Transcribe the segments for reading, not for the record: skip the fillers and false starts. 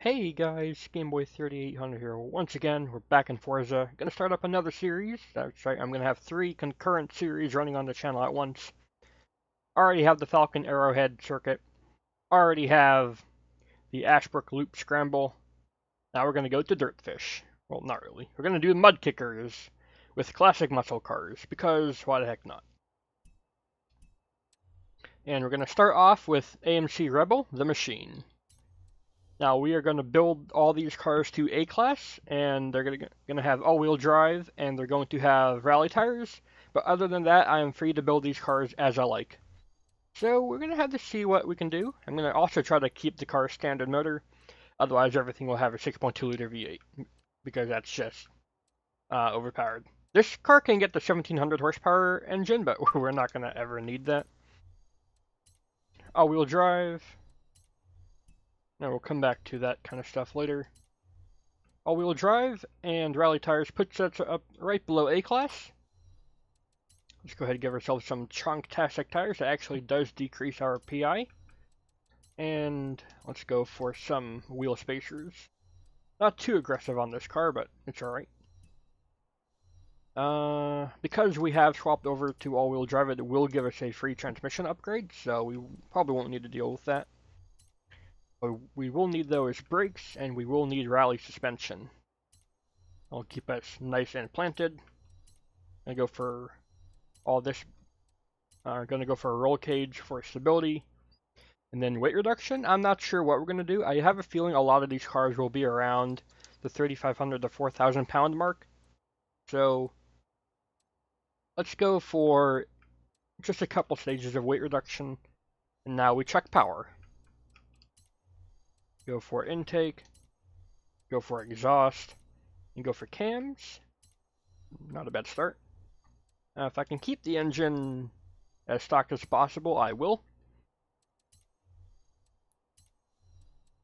Hey guys, Gameboy3800 here. Once again, we're back in Forza. Gonna start up another series. That's right, I'm gonna have 3 concurrent series running on the channel at once. Already have the Falcon Arrowhead circuit. Already have the Ashbrook Loop Scramble. Now we're gonna go to Dirtfish. Well, not really. We're gonna do mud kickers with classic muscle cars, because why the heck not? And we're gonna start off with AMC Rebel, the machine. Now we are going to build all these cars to A class, and they're going to have all-wheel drive, and they're going to have rally tires. But other than that, I am free to build these cars as I like. So we're going to have to see what we can do. I'm going to also try to keep the car standard motor. Otherwise, everything will have a 6.2 liter V8 because that's just overpowered. This car can get the 1700 horsepower engine, but we're not going to ever need that. All-wheel drive. Now we'll come back to that kind of stuff later. All-wheel drive and rally tires puts us up right below A class. Let's go ahead and give ourselves some Chunktastic tires. That actually does decrease our PI. And let's go for some wheel spacers. Not too aggressive on this car, but it's alright. Because we have swapped over to all-wheel drive, it will give us a free transmission upgrade, so we probably won't need to deal with that. What we will need though is brakes, and we will need rally suspension. I'll keep us nice and planted. I go for all this. Gonna go for a roll cage for stability, and then weight reduction. I'm not sure what we're gonna do. I have a feeling a lot of these cars will be around the 3,500 to 4,000 pound mark. So let's go for just a couple stages of weight reduction, and now we check power. Go for intake, go for exhaust, and go for cams. Not a bad start. If I can keep the engine as stock as possible, I will.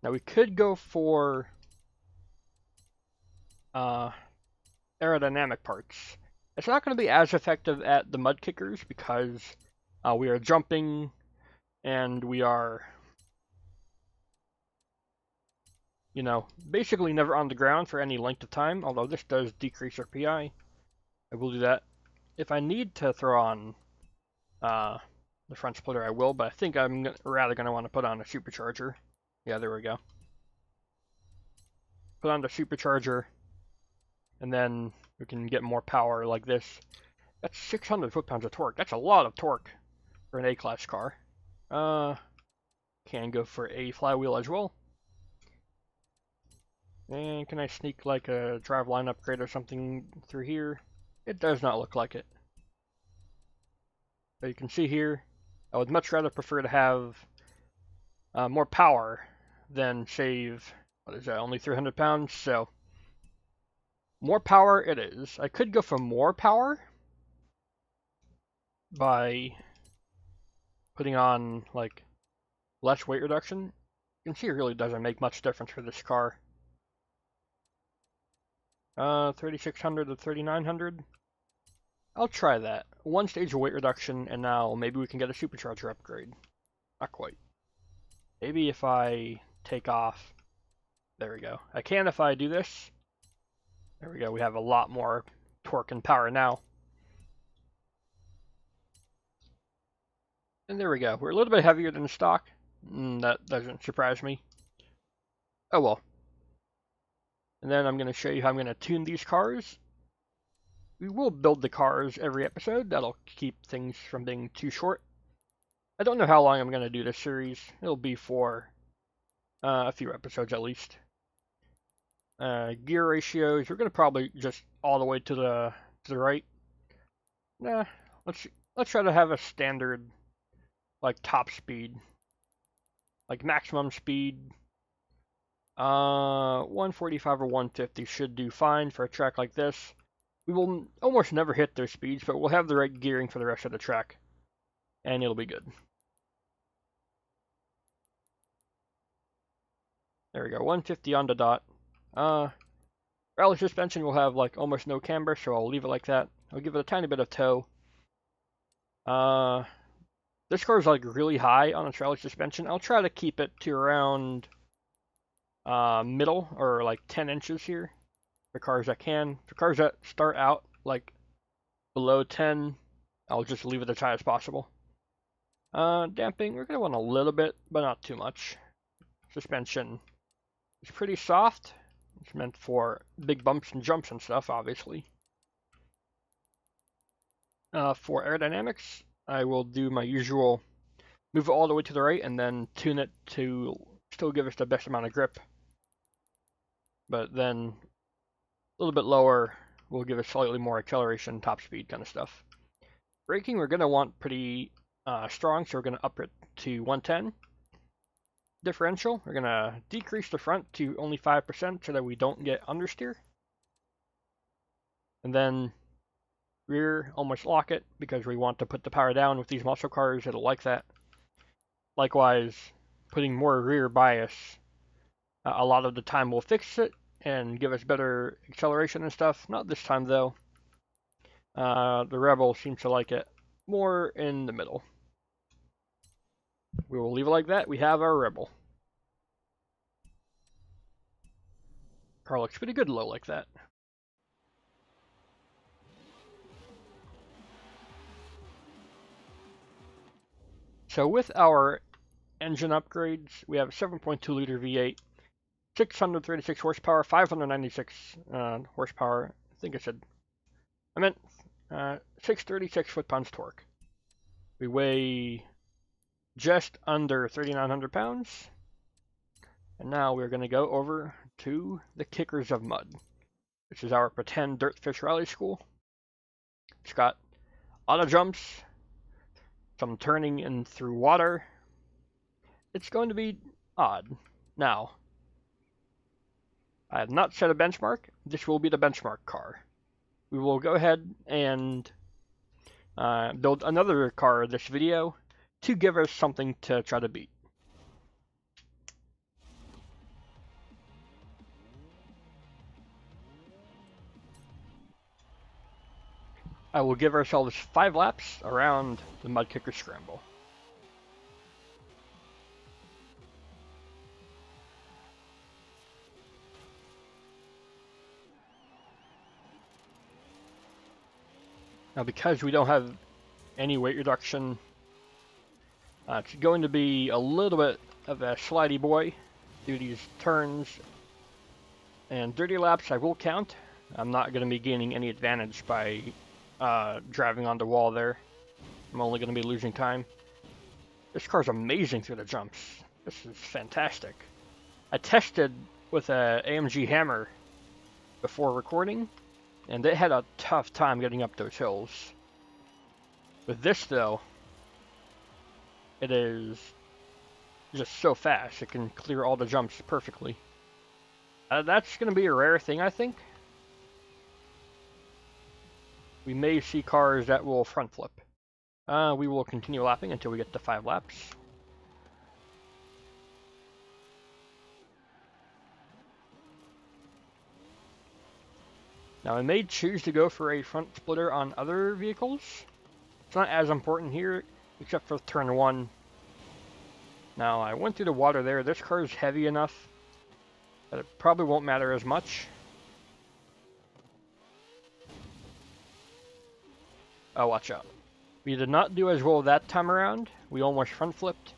Now we could go for aerodynamic parts. It's not going to be as effective at the mud kickers because we are jumping and we are, you know, basically never on the ground for any length of time, although this does decrease our PI. I will do that. If I need to throw on the front splitter, I will, but I think I'm rather going to want to put on a supercharger. Yeah, there we go. Put on the supercharger, and then we can get more power like this. That's 600 foot-pounds of torque. That's a lot of torque for an A-class car. Can go for a flywheel as well. And can I sneak like a driveline upgrade or something through here? It does not look like it. But you can see here, I would much rather prefer to have more power than save, what is that, only 300 pounds? So, more power it is. I could go for more power by putting on, like, less weight reduction. You can see it really doesn't make much difference for this car. 3,600 to 3,900. I'll try that. One stage of weight reduction, and now maybe we can get a supercharger upgrade. Not quite. Maybe if I take off. There we go. I can if I do this. There we go. We have a lot more torque and power now. And there we go. We're a little bit heavier than stock. That doesn't surprise me. Oh well. And then I'm going to show you how I'm going to tune these cars. We will build the cars every episode. That'll keep things from being too short. I don't know how long I'm going to do this series. It'll be for a few episodes at least. Gear ratios, we're going to probably just all the way to the right. Nah, let's try to have a standard, like, top speed. Like, maximum speed. 145 or 150 should do fine for a track like this. We will almost never hit those speeds, but we'll have the right gearing for the rest of the track. And it'll be good. There we go, 150 on the dot. Rally suspension will have like almost no camber, so I'll leave it like that. I'll give it a tiny bit of toe. This car is like really high on its rally suspension. I'll try to keep it to around middle, or like 10 inches here. For cars that can. For cars that start out like below 10, I'll just leave it as high as possible. Damping, we're going to want a little bit, but not too much. Suspension is pretty soft. It's meant for big bumps and jumps and stuff, obviously. For aerodynamics, I will do my usual move it all the way to the right and then tune it to still give us the best amount of grip. But then a little bit lower will give us slightly more acceleration, top speed kind of stuff. Braking, we're going to want pretty strong, so we're going to up it to 110. Differential, we're going to decrease the front to only 5% so that we don't get understeer. And then rear, almost lock it because we want to put the power down with these muscle cars. It'll like that. Likewise, putting more rear bias a lot of the time will fix it and give us better acceleration and stuff. Not this time though. The Rebel seems to like it more in the middle. We will leave it like that. We have our Rebel. Car looks pretty good low like that. So with our engine upgrades, we have a 7.2 liter V8, 636 horsepower, 596 horsepower. I meant 636 foot-pounds torque. We weigh just under 3,900 pounds. And now we're going to go over to the Kickers of Mud. This is our pretend Dirtfish Rally School. It's got a lot of jumps, some turning in through water. It's going to be odd. Now, I have not set a benchmark. This will be the benchmark car. We will go ahead and build another car this video to give us something to try to beat. I will give ourselves 5 laps around the Mud Kicker Scramble. Now, because we don't have any weight reduction, it's going to be a little bit of a slidey boy through these turns. And dirty laps I will count. I'm not going to be gaining any advantage by driving on the wall there. I'm only going to be losing time. This car's amazing through the jumps. This is fantastic. I tested with a AMG Hammer before recording, and they had a tough time getting up those hills. With this though, it is just so fast. It can clear all the jumps perfectly. That's going to be a rare thing, I think. We may see cars that will front flip. We will continue lapping until we get to 5 laps. Now I may choose to go for a front splitter on other vehicles. It's not as important here, except for turn 1. Now I went through the water there. This car is heavy enough that it probably won't matter as much. Oh, watch out. We did not do as well that time around. We almost front flipped.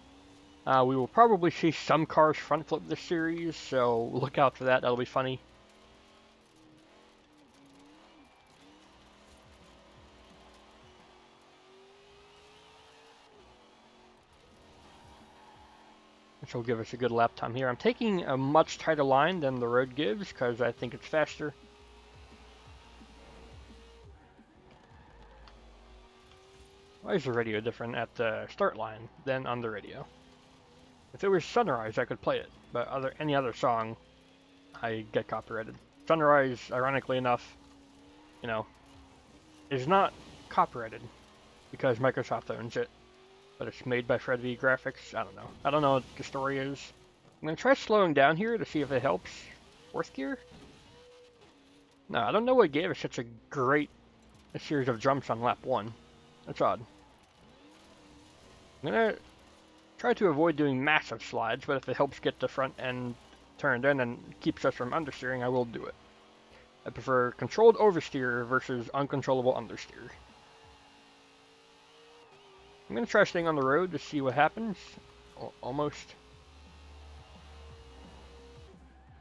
We will probably see some cars front flip this series, so look out for that. That'll be funny. Which will give us a good lap time here. I'm taking a much tighter line than the road gives because I think it's faster. Why is the radio different at the start line than on the radio? If it was Sunrise, I could play it, but any other song, I get copyrighted. Sunrise, ironically enough, is not copyrighted because Microsoft owns it, but it's made by Fred V Graphics. I don't know. I don't know what the story is. I'm gonna try slowing down here to see if it helps. 4th gear? No, I don't know what gave us such a great series of jumps on lap 1. That's odd. I'm gonna try to avoid doing massive slides, but if it helps get the front end turned in and keeps us from understeering, I will do it. I prefer controlled oversteer versus uncontrollable understeer. I'm going to try staying on the road to see what happens. Almost.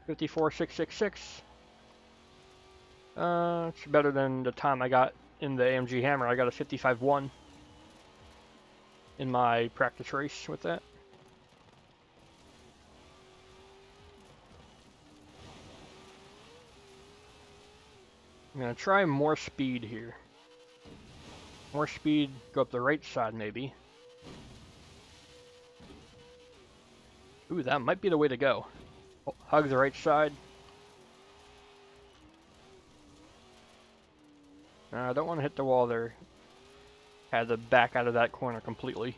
54,666. It's better than the time I got in the AMG Hammer. I got a 55.1 in my practice race with that. I'm going to try more speed here. More speed, go up the right side maybe. Ooh, that might be the way to go. Hug the right side. I don't want to hit the wall there. Had to back out of that corner completely.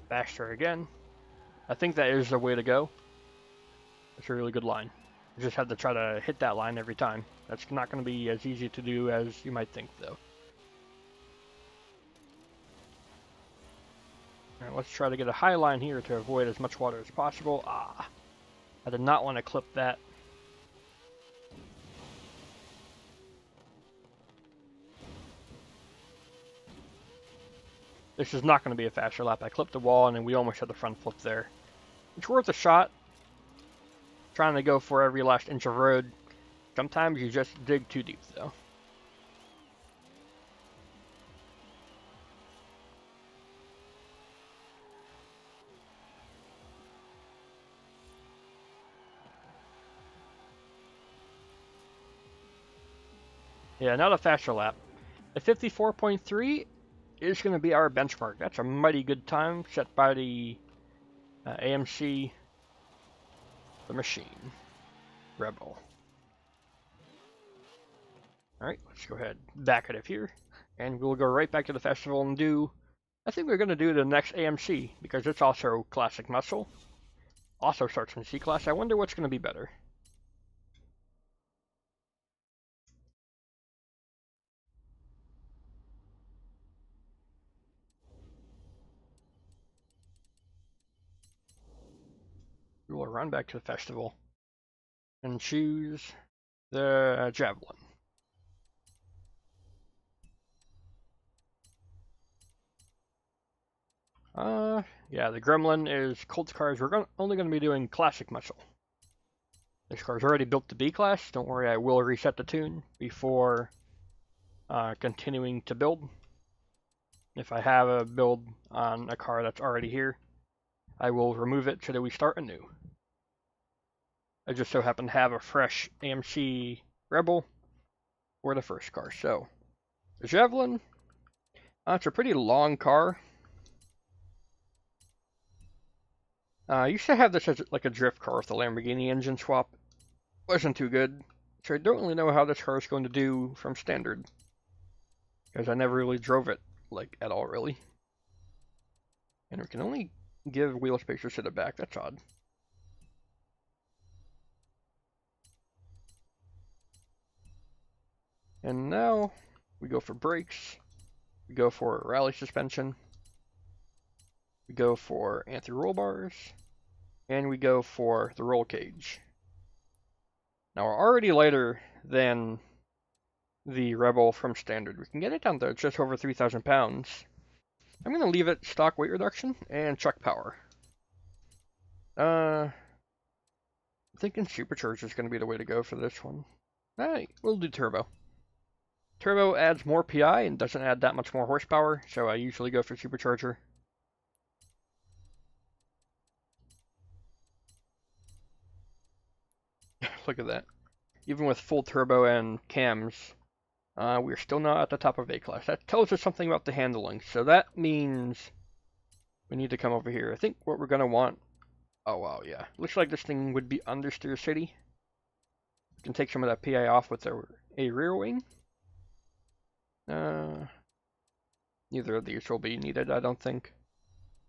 Faster again. I think that is the way to go. It's a really good line. You just have to try to hit that line every time. That's not going to be as easy to do as you might think, though. Alright, let's try to get a high line here to avoid as much water as possible. Ah, I did not want to clip that. This is not going to be a faster lap. I clipped the wall and then we almost had the front flip there. It's worth a shot. Trying to go for every last inch of road. Sometimes you just dig too deep, though. Yeah, not a faster lap. A 54.3 is going to be our benchmark. That's a mighty good time set by the AMC, the machine, Rebel. Alright, let's go ahead, back it up here, and we'll go right back to the festival and do, I think we're going to do the next AMC, because it's also Classic Muscle. Also starts in C-Class. I wonder what's going to be better. We will run back to the festival and choose the Javelin. Yeah, the Gremlin is Colt's cars. We're only going to be doing Classic Muscle. This car's already built to B-Class. Don't worry, I will reset the tune before continuing to build. If I have a build on a car that's already here, I will remove it so that we start anew. I just so happen to have a fresh AMC Rebel for the first car. So, the Javelin, it's a pretty long car. I used to have this as like a drift car with the Lamborghini engine swap. Wasn't too good, so I don't really know how this car is going to do from standard, because I never really drove it, like, at all, really. And we can only give wheel spacers to the back. That's odd. And now we go for brakes, we go for rally suspension, we go for anti-roll bars, and we go for the roll cage. Now we're already lighter than the Rebel from standard. We can get it down to just over 3,000 pounds. I'm going to leave it stock weight reduction and chuck power. I'm thinking supercharger is going to be the way to go for this one. Alright, we'll do turbo. Turbo adds more PI and doesn't add that much more horsepower, so I usually go for supercharger. Look at that. Even with full turbo and cams, we're still not at the top of A-Class. That tells us something about the handling, so that means we need to come over here. I think what we're going to want... Oh, wow, yeah. Looks like this thing would be understeer city. We can take some of that PI off with a rear wing. Neither of these will be needed, I don't think.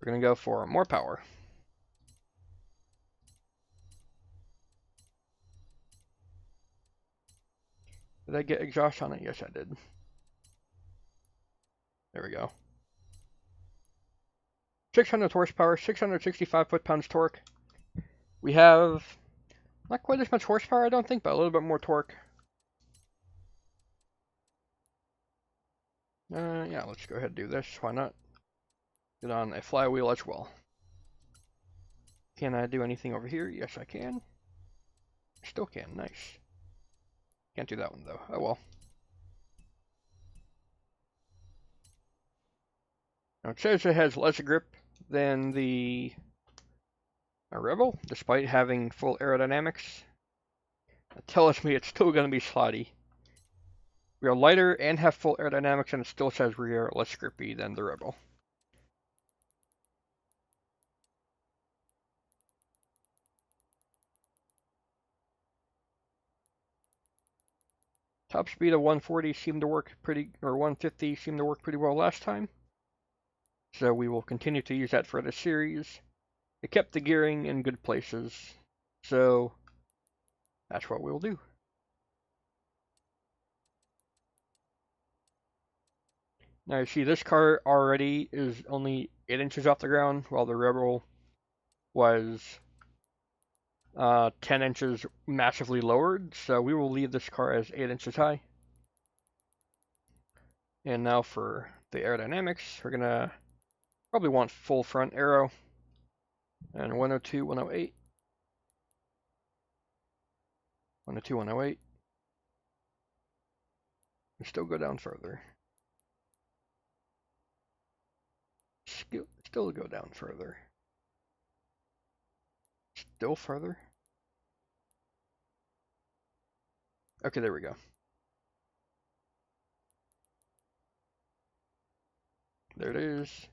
We're going to go for more power. Did I get exhaust on it? Yes, I did. There we go. 600 horsepower, 665 foot-pounds torque. We have not quite as much horsepower, I don't think, but a little bit more torque. Yeah, let's go ahead and do this. Why not? Get on a flywheel as well. Can I do anything over here? Yes, I can. Still can. Nice. Can't do that one, though. Oh, well. Now, it says it has less grip than the Rebel, despite having full aerodynamics. That tells me it's still going to be slotty. We are lighter and have full aerodynamics, and it still says we are less grippy than the Rebel. Top speed of 140 seemed to work pretty, or 150 seemed to work pretty well last time. So we will continue to use that for this series. It kept the gearing in good places, so that's what we'll do. Now you see this car already is only 8 inches off the ground, while the Rebel was 10 inches massively lowered, so we will leave this car as 8 inches high. And now for the aerodynamics, we're gonna probably want full front aero, and 102, 108, 102, 108, and still go down further. Still go down further. Still further. Okay, there we go. There it is.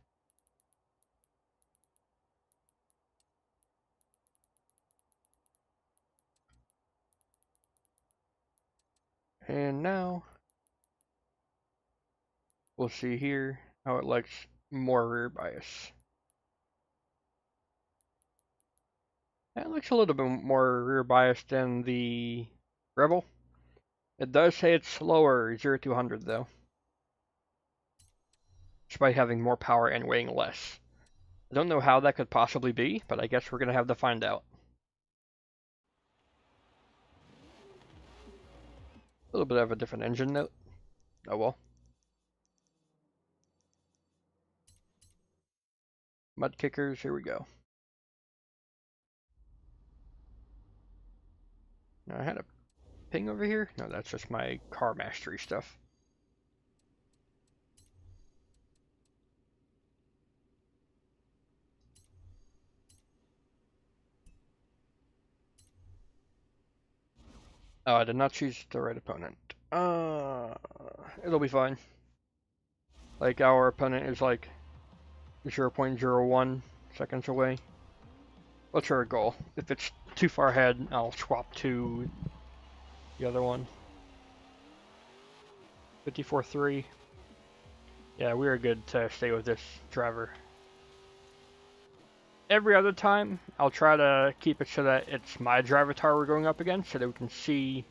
And now we'll see here how it likes more rear bias. That looks a little bit more rear biased than the Rebel. It does say it's slower 0 to 100 though, despite having more power and weighing less. I don't know how that could possibly be, but I guess we're going to have to find out. A little bit of a different engine note. Oh well. Mud kickers, here we go. Now I had a ping over here? No, that's just my car mastery stuff. Oh, I did not choose the right opponent. It'll be fine. Like, our opponent is like 0.01 seconds away. What's our goal? If it's too far ahead, I'll swap to the other one. 54.3. Yeah, we are good to stay with this driver. Every other time, I'll try to keep it so that it's my driver tower we're going up against, so that we can see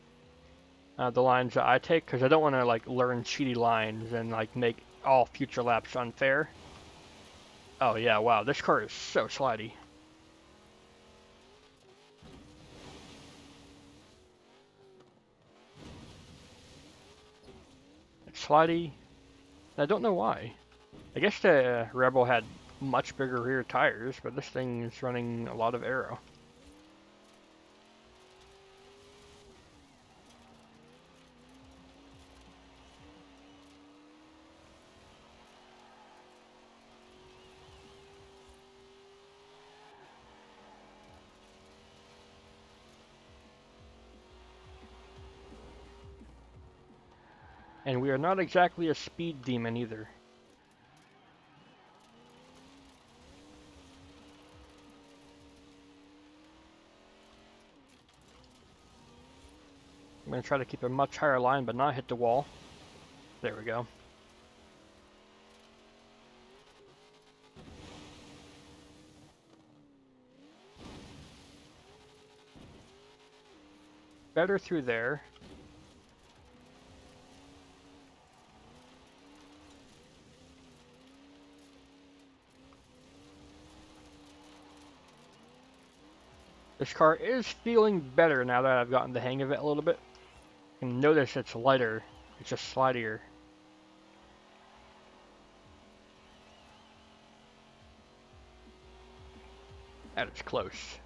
the lines that I take, because I don't want to like learn cheaty lines and like make all future laps unfair. Oh yeah, wow, this car is so slidey. It's slidey. I don't know why. I guess the Rebel had much bigger rear tires, but this thing is running a lot of aero. And we are not exactly a speed demon either. I'm going to try to keep a much higher line but not hit the wall. There we go. Better through there. This car is feeling better now that I've gotten the hang of it a little bit. You can notice it's lighter. It's just slidier. That is close.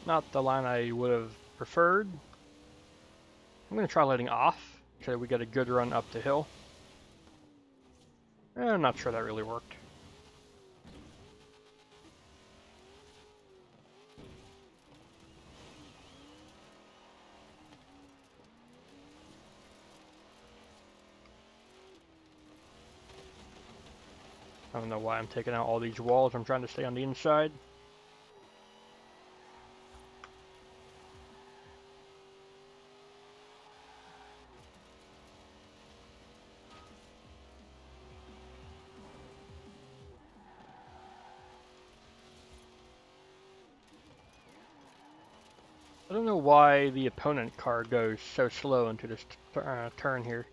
Not the line I would have preferred. I'm going to try letting off so we get a good run up the hill. I'm not sure that really worked. I don't know why I'm taking out all these walls. I'm trying to stay on the inside. I don't know why the opponent car goes so slow into this turn here.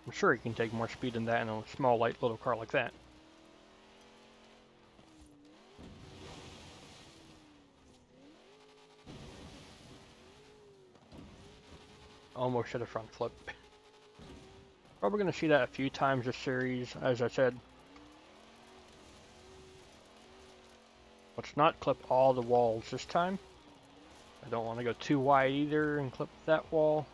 I'm sure he can take more speed than that in a small, light little car like that. Almost hit a front flip. Probably going to see that a few times this series, as I said. Let's not clip all the walls this time. I don't want to go too wide either and clip that wall.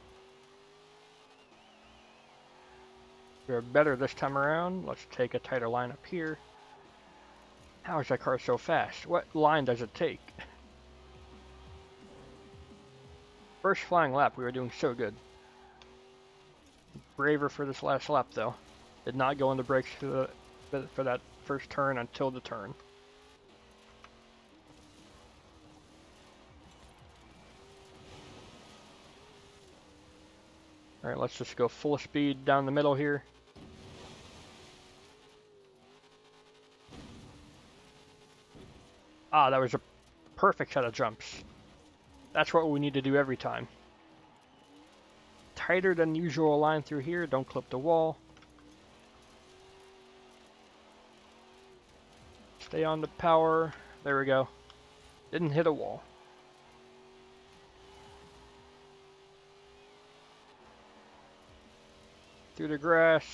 We're better this time around. Let's take a tighter line up here. How is that car so fast? What line does it take? First flying lap, we were doing so good. Braver for this last lap though. Did not go on the brakes for that first turn until the turn. Alright, let's just go full speed down the middle here. Ah, that was a perfect set of jumps. That's what we need to do every time. Tighter than usual line through here, don't clip the wall. Stay on the power. There we go. Didn't hit a wall. Through the grass.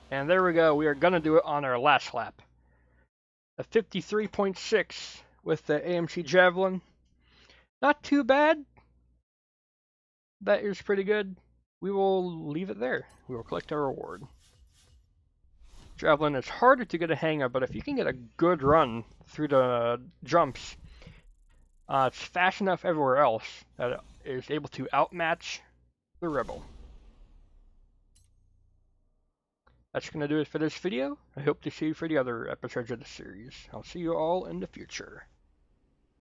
And there we go. We are going to do it on our last lap. A 53.6 with the AMC Javelin. Not too bad. That is pretty good. We will leave it there. We will collect our reward. Javelin is harder to get a hang of, but if you can get a good run through the jumps, it's fast enough everywhere else that it is able to outmatch the Rebel. That's going to do it for this video. I hope to see you for the other episodes of the series. I'll see you all in the future.